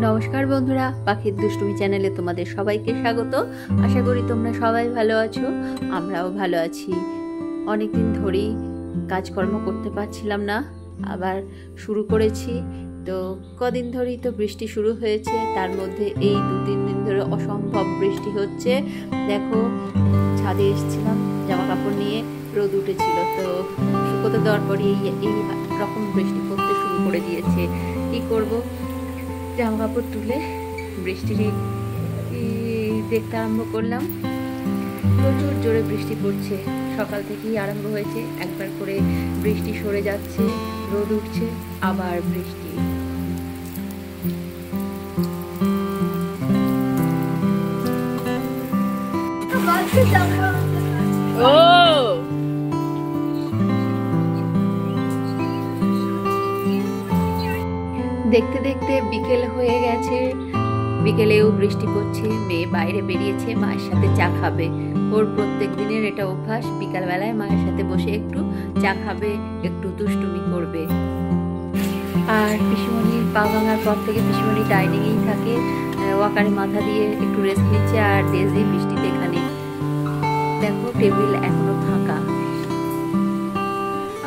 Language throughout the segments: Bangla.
নমস্কার বন্ধুরা, পাখির দুষ্টুমি চ্যানেলে তোমাদের সবাইকে স্বাগত। আশা করি তোমরা সবাই ভালো আছো, আমরাও ভালো আছি। অনেকদিন ধরেই কাজকর্ম করতে পারছিলাম না, আবার শুরু করেছি। তো কদিন ধরেই তো বৃষ্টি শুরু হয়েছে, তার মধ্যে এই 2-3 দিন ধরে অসম্ভব বৃষ্টি হচ্ছে। দেখো, ছাদে এসেছিলাম জামা কাপড় নিয়ে, রোদ উঠেছিল, তো শুকোতে দেওয়ার পরই এই রকম বৃষ্টি পড়তে শুরু করে দিয়েছে। কি করব, জামা কাপড় তুলে বৃষ্টির দেখতে আরম্ভ করলাম। প্রচুর জোরে বৃষ্টি পড়ছে, সকাল থেকেই আরম্ভ হয়েছে। একবার করে বৃষ্টি সরে যাচ্ছে, রোদ উঠছে, আবার বৃষ্টি। দেখতে দেখতে বিকেল হয়ে গেছে, বিকেলেও বৃষ্টি পড়ছে। মেয়ে বাইরে বেরিয়েছে মায়ের সাথে চা খাবে। ওর প্রত্যেক দিনের এটা অভ্যাস, বিকালবেলায় মায়ের সাথে বসে একটু চা খাবে, একটু দুষ্টুমি করবে। আর পিসিমণির পা ভাঙার পর থেকে পিসিমণি ডাইনিংয়েই থাকে, ওয়াকারে মাথা দিয়ে একটু রেস্ট নিচ্ছে। আর ডেজি বৃষ্টিতে এখানে দেখো, টেবিল এখনো ফাঁকা।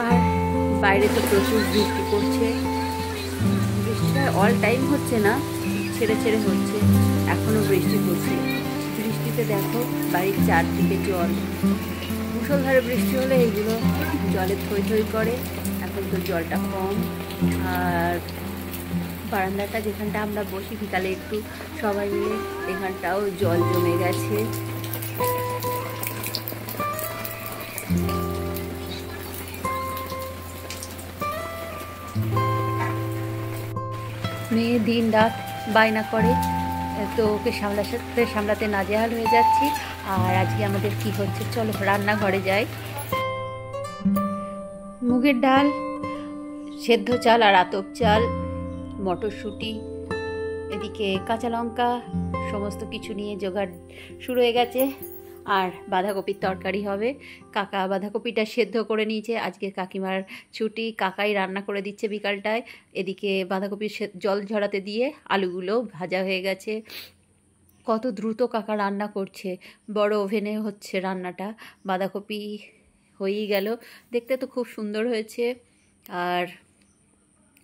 আর বাইরে তো প্রচুর বৃষ্টি পড়ছে। বৃষ্টিটা অল টাইম হচ্ছে না, ছেড়ে ছেড়ে হচ্ছে, এখনো বৃষ্টি পড়ছে। বৃষ্টিতে দেখো বাড়ির চারদিকে জল। মুষলধারে বৃষ্টি হলে এইগুলো জলে থই থই করে। এখন তো জলটা কম। আর বারান্দাটা যেখানটা আমরা বসি বিকালে একটু সবাই মিলে, এখানটাও জল জমে গেছে। মেয়ে দিন রাত বায়না করে, তো ওকে সামলাতে নাজেহাল হয়ে যাচ্ছি। আর আজকে আমাদের কি হচ্ছে, চলো রান্নাঘরে যাই। মুগের ডাল, সেদ্ধ চাল আর আতপ চাল, মটরশুঁটি, এদিকে কাঁচা লঙ্কা, সমস্ত কিছু নিয়ে জোগাড় শুরু হয়ে গেছে। আর বাঁধাকপির তরকারি হবে। কাকা বাঁধাকপিটা সেদ্ধ করে নিয়েছে, আজকে কাকিমার ছুটি, কাকাই রান্না করে দিচ্ছে বিকালটায়। এদিকে বাঁধাকপির জল ঝরাতে দিয়ে আলুগুলো ভাজা হয়ে গেছে। কত দ্রুত কাকা রান্না করছে, বড় ওভেনে হচ্ছে রান্নাটা। বাঁধাকপি হয়েই গেল, দেখতে তো খুব সুন্দর হয়েছে। আর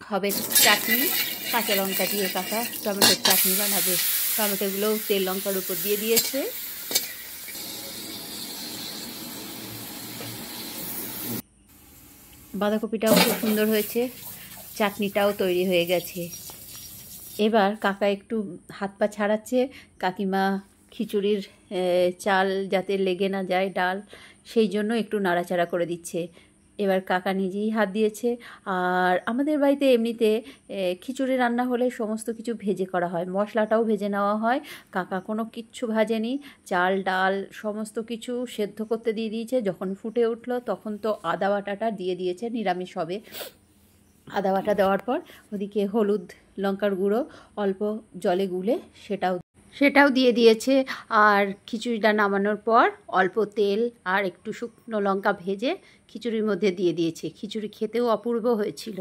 হবে চাটনি, কাঁচা লঙ্কা দিয়ে কাকা টমেটোর চাটনি বানাবে। টমেটোগুলো তেল লঙ্কার উপর দিয়ে দিয়েছে। বাঁধাকপিটাও খুব সুন্দর হয়েছে, চাটনিটাও তৈরি হয়ে গেছে। এবার কাকা একটু হাত পা ছাড়াচ্ছে, কাকিমা খিচুড়ির চাল যাতে লেগে না যায় ডাল, সেই জন্য একটু নাড়াচাড়া করে দিচ্ছে। এবার কাকা নিজেই হাত দিয়েছে। আর আমাদের বাড়িতে এমনিতে খিচুড়ি রান্না হলে সমস্ত কিছু ভেজে করা হয়, মশলাটাও ভেজে নেওয়া হয়। কাকা কোনো কিচ্ছু ভাজেনি, চাল ডাল সমস্ত কিছু সেদ্ধ করতে দিয়ে দিয়েছে। যখন ফুটে উঠলো তখন তো আদা বাটাটা দিয়ে দিয়েছে, নিরামিষ হবে। আদা বাটা দেওয়ার পর ওদিকে হলুদ লঙ্কার গুঁড়ো অল্প জলে গুলে সেটাও দিয়ে দিয়েছে। আর খিচুড়িটা নামানোর পর অল্প তেল আর একটু শুকনো লঙ্কা ভেজে খিচুড়ির মধ্যে দিয়ে দিয়েছে। খিচুড়ি খেতেও অপূর্ব হয়েছিল।